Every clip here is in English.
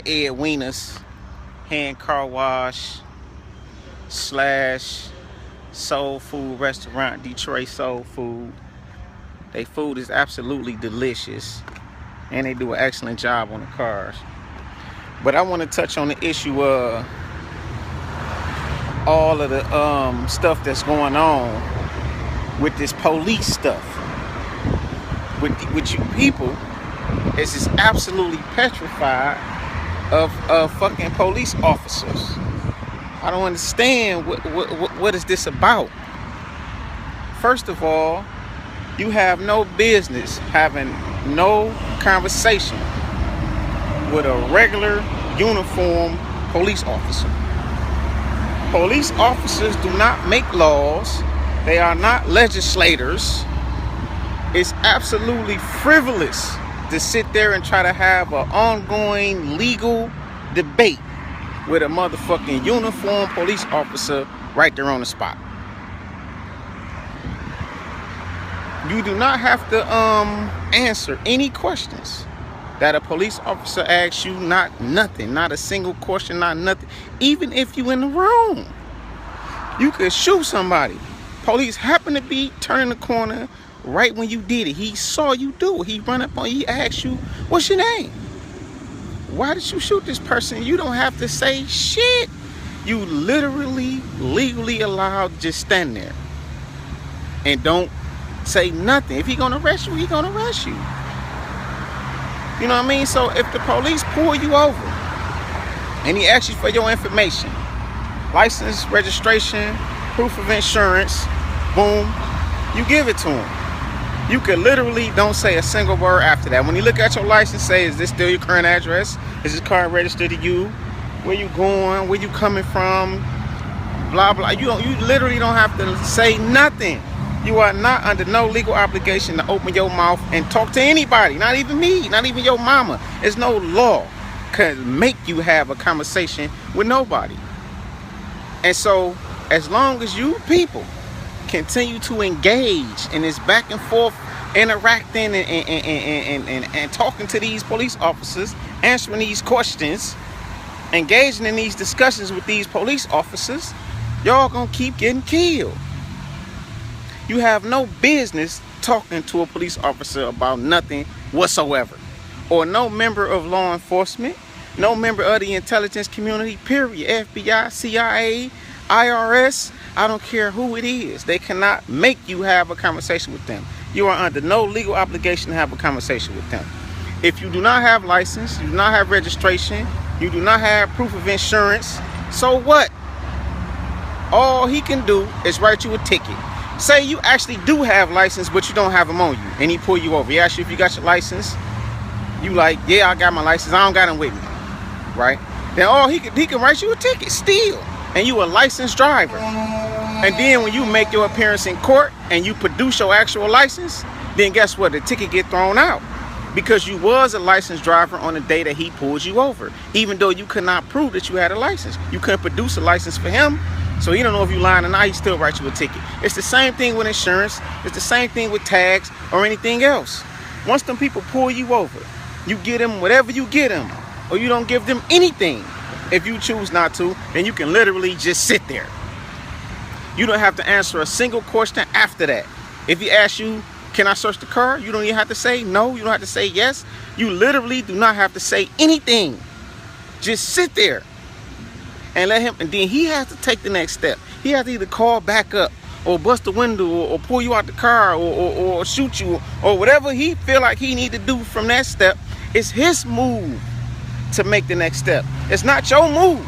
Ed Wiener's hand car wash slash soul food restaurant, Detroit Soul Food. Their food is absolutely delicious, and they do an excellent job on the cars. But I want to touch on the issue of all of the stuff that's going on with this police stuff. With you people, it's just absolutely petrified of fucking police officers. I don't understand what is this about. First of all, you have no business having no conversation with a regular uniform police officer. Police officers do not make laws. They are not legislators. It's absolutely frivolous to sit there and try to have an ongoing legal debate with a motherfucking uniformed police officer right there on the spot. You do not have to answer any questions that a police officer asks you. Nothing, not a single question, not nothing. Even if you in the room, you could shoot somebody. Police happen to be turning the corner right when you did it. He saw you do it. He run up on you. He asked you, "What's your name? Why did you shoot this person?" You don't have to say shit. You literally, legally allowed to just stand there and don't say nothing. If he gonna arrest you, he gonna arrest you. You know what I mean? So if the police pull you over and he asks you for your information, license, registration, proof of insurance, boom, you give it to him. You could literally don't say a single word after that. When you look at your license, say, is this still your current address? Is this car registered to you? Where you going? Where you coming from? Blah, blah. You literally don't have to say nothing. You are not under no legal obligation to open your mouth and talk to anybody. Not even me, not even your mama. There's no law can make you have a conversation with nobody. And so, as long as you people continue to engage in this back and forth interacting and talking to these police officers, answering these questions, engaging in these discussions with these police officers, y'all gonna keep getting killed. You have no business talking to a police officer about nothing whatsoever. Or no member of law enforcement, no member of the intelligence community, period. FBI, CIA, IRS, I don't care who it is. They cannot make you have a conversation with them. You are under no legal obligation to have a conversation with them. If you do not have license, you do not have registration, you do not have proof of insurance, so what? All he can do is write you a ticket. Say you actually do have license, but you don't have them on you, and he pull you over. He asks you if you got your license. You like, yeah, I got my license. I don't got them with me, right? Then he can write you a ticket still, and you a licensed driver. And then when you make your appearance in court and you produce your actual license, then guess what? The ticket get thrown out because you was a licensed driver on the day that he pulled you over, even though you could not prove that you had a license. You couldn't produce a license for him. So he don't know if you lying or not, he still writes you a ticket. It's the same thing with insurance. It's the same thing with tags or anything else. Once them people pull you over, you get them whatever you get them, or you don't give them anything. If you choose not to, then you can literally just sit there. You don't have to answer a single question after that. If he asks you, can I search the car? You don't even have to say no. You don't have to say yes. You literally do not have to say anything. Just sit there and let him, and then he has to take the next step. He has to either call back up or bust the window or pull you out the car or shoot you or whatever he feel like he need to do from that step. It's his move to make the next step. It's not your move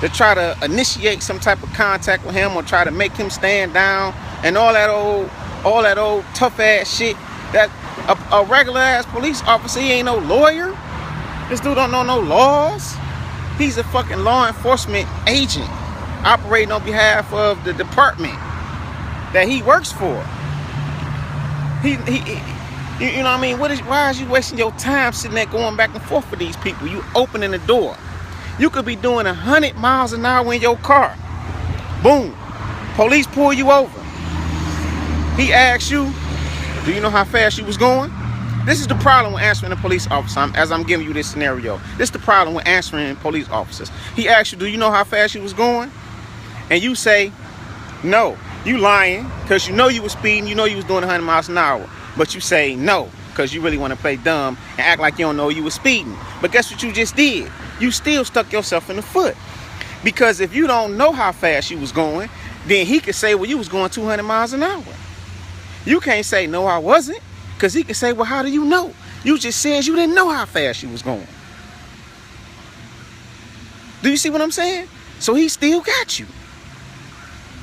to try to initiate some type of contact with him or try to make him stand down and all that old tough ass shit. That a regular ass police officer, he ain't no lawyer. This dude don't know no laws. He's a fucking law enforcement agent operating on behalf of the department that he works for. You know what I mean? Why is you wasting your time sitting there going back and forth with these people? You opening the door. You could be doing 100 miles an hour in your car. Boom. Police pull you over. He asks you, do you know how fast you was going? This is the problem with answering a police officer. As I'm giving you this scenario, this is the problem with answering police officers. He asks you, do you know how fast you was going? And you say, no. You lying because you know you was speeding. You know you was doing 100 miles an hour. But you say no because you really want to play dumb and act like you don't know you was speeding. But guess what you just did? You still stuck yourself in the foot. Because if you don't know how fast you was going, then he could say, well, you was going 200 miles an hour. You can't say, no, I wasn't. Because he can say, well, how do you know? You just said you didn't know how fast you was going. Do you see what I'm saying? So he still got you.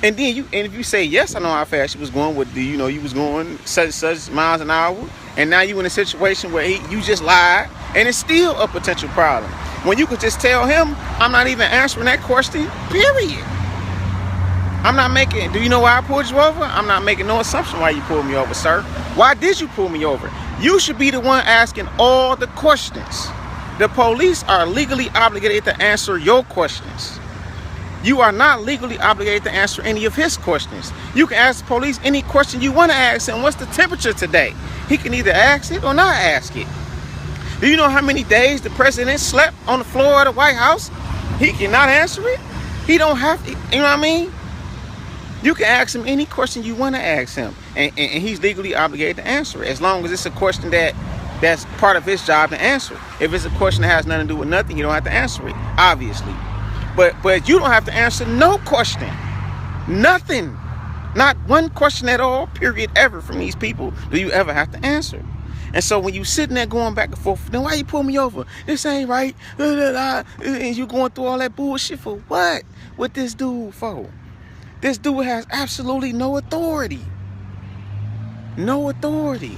And then if you say, yes, I know how fast you was going, what do you know you was going such miles an hour, and now you in a situation where you just lied, and it's still a potential problem. When you could just tell him, I'm not even answering that question, period. I'm not making, do you know why I pulled you over? I'm not making no assumption why you pulled me over, sir. Why did you pull me over? You should be the one asking all the questions. The police are legally obligated to answer your questions. You are not legally obligated to answer any of his questions. You can ask the police any question you want to ask him. What's the temperature today? He can either ask it or not ask it. Do you know how many days the president slept on the floor of the White House? He cannot answer it. He don't have to, you know what I mean? You can ask him any question you want to ask him, and he's legally obligated to answer it, as long as it's a question that's part of his job to answer. If it's a question that has nothing to do with nothing, you don't have to answer it, obviously. But you don't have to answer no question. Nothing. Not one question at all, period, ever from these people do you ever have to answer. And so when you sitting there going back and forth, then why you pull me over? This ain't right. And you going through all that bullshit for what? What this dude for? This dude has absolutely no authority. No authority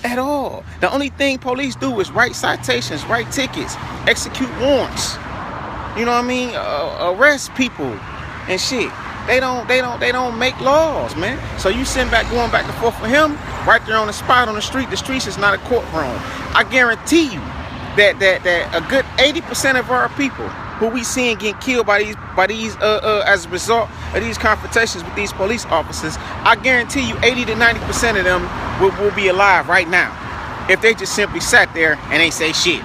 at all. The only thing police do is write citations, write tickets, execute warrants. You know what I mean? Arrest people and shit. They don't make laws, man. So you sitting back going back and forth with him right there on the spot on the street. The streets is not a courtroom. I guarantee you that a good 80% of our people who we seeing getting killed by these as a result of these confrontations with these police officers, I guarantee you 80 to 90% of them will be alive right now if they just simply sat there and ain't say shit.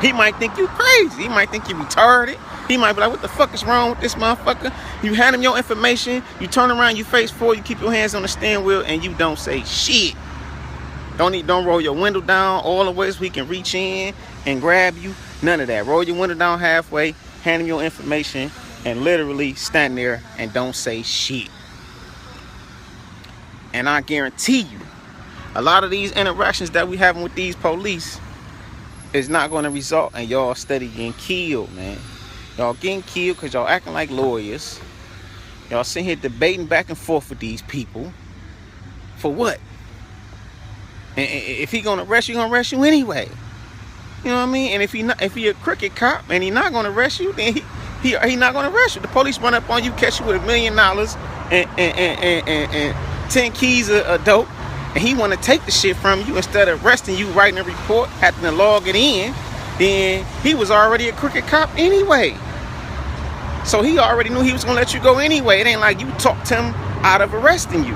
He might think you crazy. He might think you retarded. He might be like, what the fuck is wrong with this motherfucker? You hand him your information, you turn around, you face forward, you keep your hands on the steering wheel, and you don't say shit. Don't roll your window down all the way so he can reach in and grab you. None of that. Roll your window down halfway, hand him your information, and literally stand there and don't say shit. And I guarantee you, a lot of these interactions that we having with these police is not going to result in y'all steady getting killed, man. Y'all getting killed because y'all acting like lawyers. Y'all sitting here debating back and forth with these people. For what? And if he gonna arrest you, he gonna arrest you anyway. You know what I mean? And if he a crooked cop and he not gonna arrest you, then he not gonna arrest you. The police run up on you, catch you with $1 million and 10 keys of dope, and he want to take the shit from you instead of arresting you, writing a report, having to log it in, then he was already a crooked cop anyway. So he already knew he was gonna let you go anyway. It ain't like you talked him out of arresting you.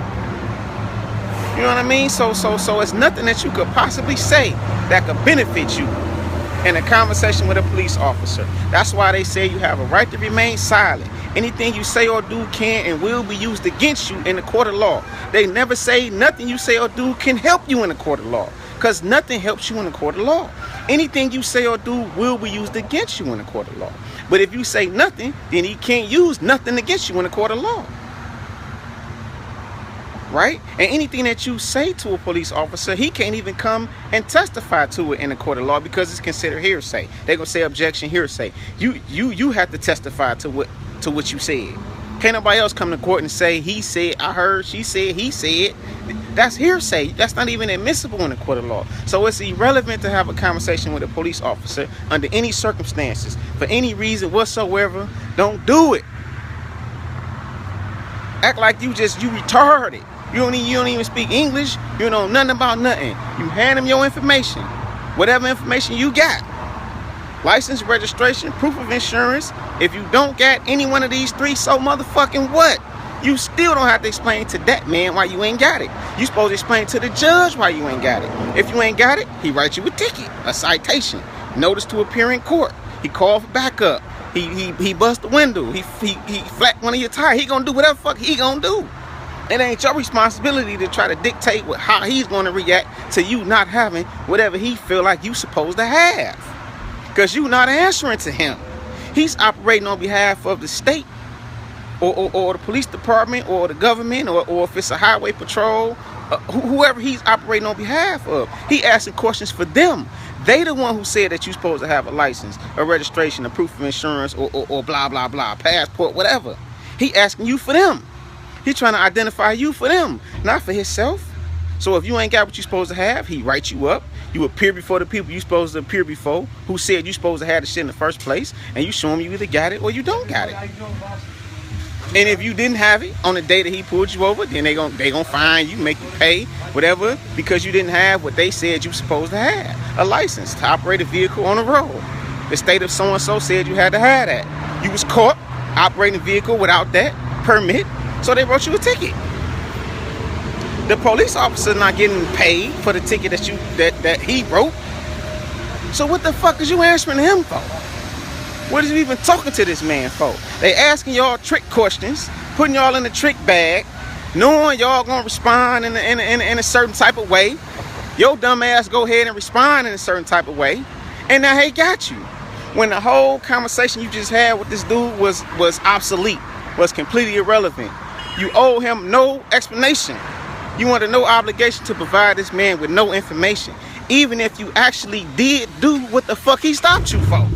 You know what I mean? So it's nothing that you could possibly say that could benefit you in a conversation with a police officer. That's why they say you have a right to remain silent. Anything you say or do can and will be used against you in the court of law. They never say nothing you say or do can help you in the court of law, because nothing helps you in the court of law. Anything you say or do will be used against you in the court of law. But if you say nothing, then he can't use nothing against you in the court of law. Right? And anything that you say to a police officer, he can't even come and testify to it in the court of law because it's considered hearsay. They're gonna say objection, hearsay. You have to testify to what you said. Can't nobody else come to court and say he said, I heard, she said, he said. That's hearsay. That's not even admissible in the court of law. So it's irrelevant to have a conversation with a police officer under any circumstances, for any reason whatsoever. Don't do it. Act like you retarded. You don't even speak English. You know nothing about nothing. You hand them your information, whatever information you got. License, registration, proof of insurance. If you don't got any one of these three, so motherfucking what? You still don't have to explain to that man why you ain't got it. You supposed to explain to the judge why you ain't got it. If you ain't got it, he writes you a ticket, a citation, notice to appear in court. He called for backup. He bust the window. He flat one of your tires. He gonna do whatever fuck he gonna do. It ain't your responsibility to try to dictate how he's gonna react to you not having whatever he feel like you supposed to have. Because you not answering to him. He's operating on behalf of the state or the police department or the government or if it's a highway patrol, whoever he's operating on behalf of. He asking questions for them. They the one who said that you're supposed to have a license, a registration, a proof of insurance, or blah, blah, blah, passport, whatever. He asking you for them. He trying to identify you for them, not for himself. So if you ain't got what you're supposed to have, he writes you up. You appear before the people you're supposed to appear before, who said you're supposed to have the shit in the first place, and you show them you either got it or you don't got it. And if you didn't have it on the day that he pulled you over, then they gonna fine you, make you pay, whatever, because you didn't have what they said you supposed to have. A license to operate a vehicle on the road. The state of so-and-so said you had to have that. You was caught operating a vehicle without that permit, so they wrote you a ticket. The police officer not getting paid for the ticket that he wrote. So what the fuck is you answering him for? What is you even talking to this man for? They asking y'all trick questions, putting y'all in the trick bag, knowing y'all gonna respond in a certain type of way. Your dumb ass go ahead and respond in a certain type of way, and now he got you. When the whole conversation you just had with this dude was obsolete, was completely irrelevant. You owe him no explanation. You under no obligation to provide this man with no information, even if you actually did do what the fuck he stopped you for.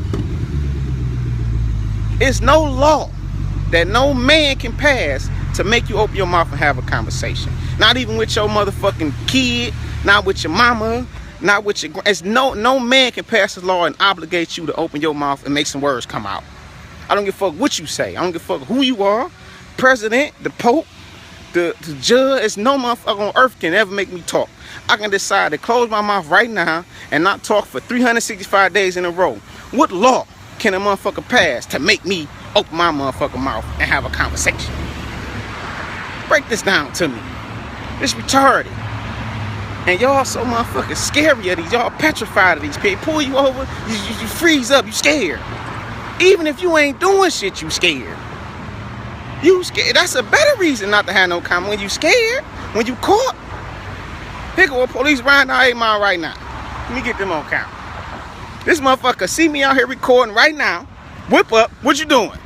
It's no law that no man can pass to make you open your mouth and have a conversation. Not even with your motherfucking kid, not with your mama, not with your... No man can pass the law and obligate you to open your mouth and make some words come out. I don't give a fuck what you say. I don't give a fuck who you are. President, the Pope, the judge. It's no motherfucker on earth can ever make me talk. I can decide to close my mouth right now and not talk for 365 days in a row. What law can a motherfucker pass to make me open my motherfucking mouth and have a conversation? Break this down to me. It's retarded. And y'all so motherfucking scary of these. Y'all petrified of these people. Pull you over, you freeze up, you scared. Even if you ain't doing shit, you scared. You scared. That's a better reason not to have no comment. When you scared, when you caught. Here go a police riding down 8 Mile right now. Let me get them on count. This motherfucker see me out here recording right now. Whip up. What you doing?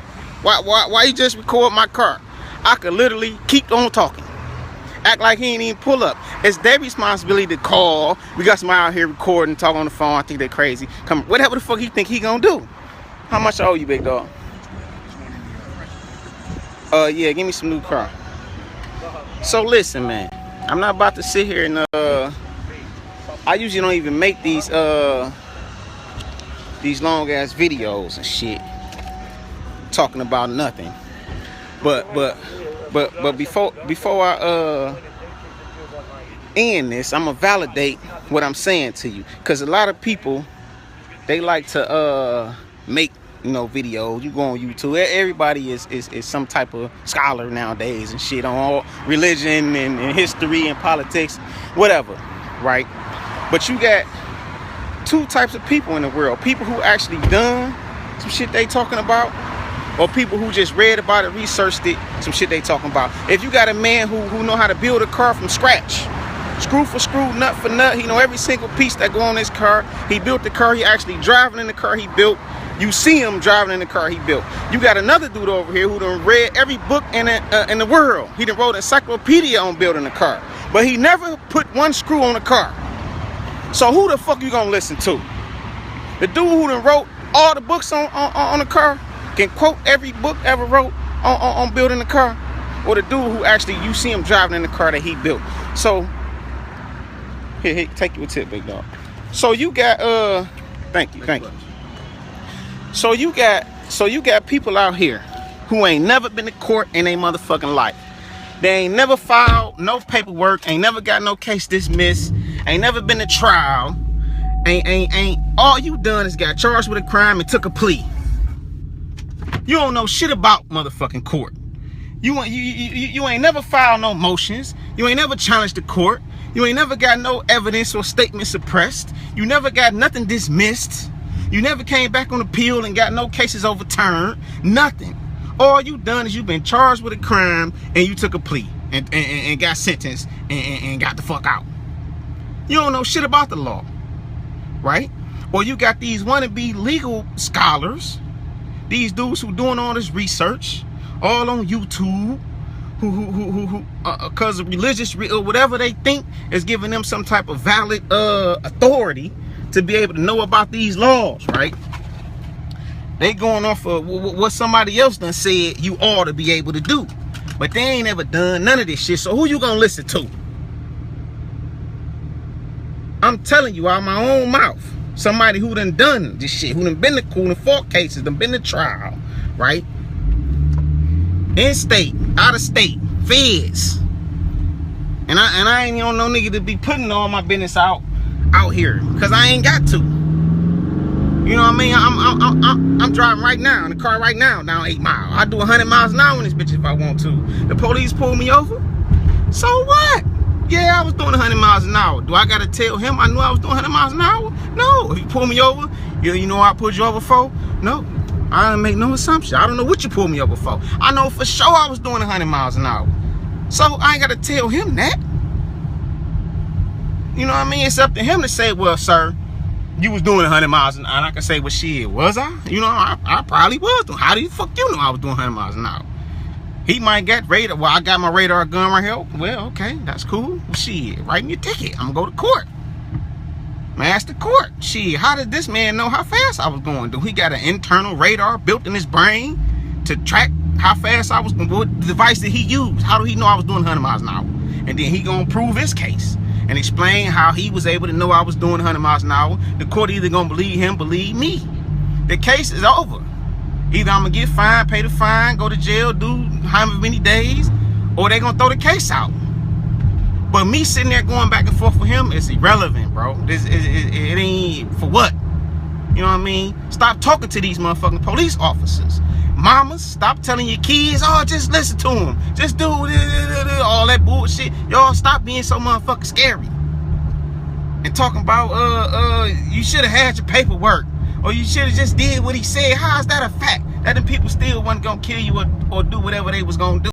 Why you just record my car? I could literally keep on talking. Act like he ain't even pull up. It's their responsibility to call. We got somebody out here recording, talk on the phone. I think they crazy. Come, whatever the fuck he think he gonna do. How much I owe you, big dog? Yeah, give me some new car. So listen, man. I'm not about to sit here and I usually don't even make these long ass videos and shit talking about nothing. But before I end this, I'm gonna validate what I'm saying to you, because a lot of people, they like to make videos. You go on YouTube, everybody is some type of scholar nowadays and shit on all religion and history and politics, whatever, right? But you got two types of people in the world: people who actually done some shit they talking about, or people who just read about it, researched it, some shit they talking about. If you got a man who know how to build a car from scratch, screw for screw, nut for nut, he know every single piece that go on this car. He built the car. He actually driving in the car he built. You see him driving in the car he built. You got another dude over here who done read every book in the world. He done wrote an encyclopedia on building a car, but he never put one screw on a car. So who the fuck you gonna listen to? The dude who done wrote all the books on the car, can quote every book ever wrote on building a car, or the dude who actually you see him driving in the car that he built? So here, take you a tip, big dog. So you got thank you. So you got people out here who ain't never been to court in their motherfucking life. They ain't never filed no paperwork, ain't never got no case dismissed, ain't never been to trial, ain't all you done is got charged with a crime and took a plea. You don't know shit about motherfucking court. You ain't never filed no motions. You ain't never challenged the court. You ain't never got no evidence or statement suppressed. You never got nothing dismissed. You never came back on appeal and got no cases overturned. Nothing. All you done is you been charged with a crime and you took a plea and got sentenced and got the fuck out. You don't know shit about the law, right? Or you got these wannabe legal scholars, these dudes who doing all this research, all on YouTube, who because of religious or whatever they think is giving them some type of valid authority to be able to know about these laws, right? They going off of what somebody else done said you ought to be able to do. But they ain't ever done none of this shit. So who you gonna listen to? I'm telling you out of my own mouth. Somebody who done this shit, who done been to fought cases, done been to trial, right? In state, out of state, feds. And I ain't on no nigga to be putting all my business out here. Cause I ain't got to. You know what I mean? I'm driving right now in the car right now down 8 Mile. I do 100 miles an hour in this bitch if I want to. The police pull me over. So what? Yeah, I was doing 100 miles an hour. Do I gotta tell him I knew I was doing 100 miles an hour? No. If you pull me over, you know what I pulled you over for? No. I didn't make no assumption. I don't know what you pulled me over for. I know for sure I was doing 100 miles an hour. So I ain't gotta tell him that. You know what I mean? It's up to him to say, well, sir, you was doing 100 miles an hour. And I can say, well, shit, was I? You know, I probably was doing. How the fuck you know I was doing 100 miles an hour? He might get radar. Well, I got my radar gun right here. Well, okay, that's cool. Well, shit, write me a ticket. I'm gonna go to court. I'm gonna ask the court. Shit, how did this man know how fast I was going? Do he got an internal radar built in his brain to track how fast I was going? What device did he use? How do he know I was doing 100 miles an hour? And then he gonna prove his case and explain how he was able to know I was doing 100 miles an hour. The court either gonna believe him, believe me. The case is over. Either I'm gonna get fined, pay the fine, go to jail, do however many days, or they gonna throw the case out. But me sitting there going back and forth with him is irrelevant, bro. It ain't for what? You know what I mean? Stop talking to these motherfucking police officers. Mamas, stop telling your kids, oh, just listen to them. Just do all that bullshit. Y'all stop being so motherfucking scary. And talking about, you should have had your paperwork. Or you should have just did what he said. How is that a fact? That them people still wasn't gonna kill you or do whatever they was gonna do.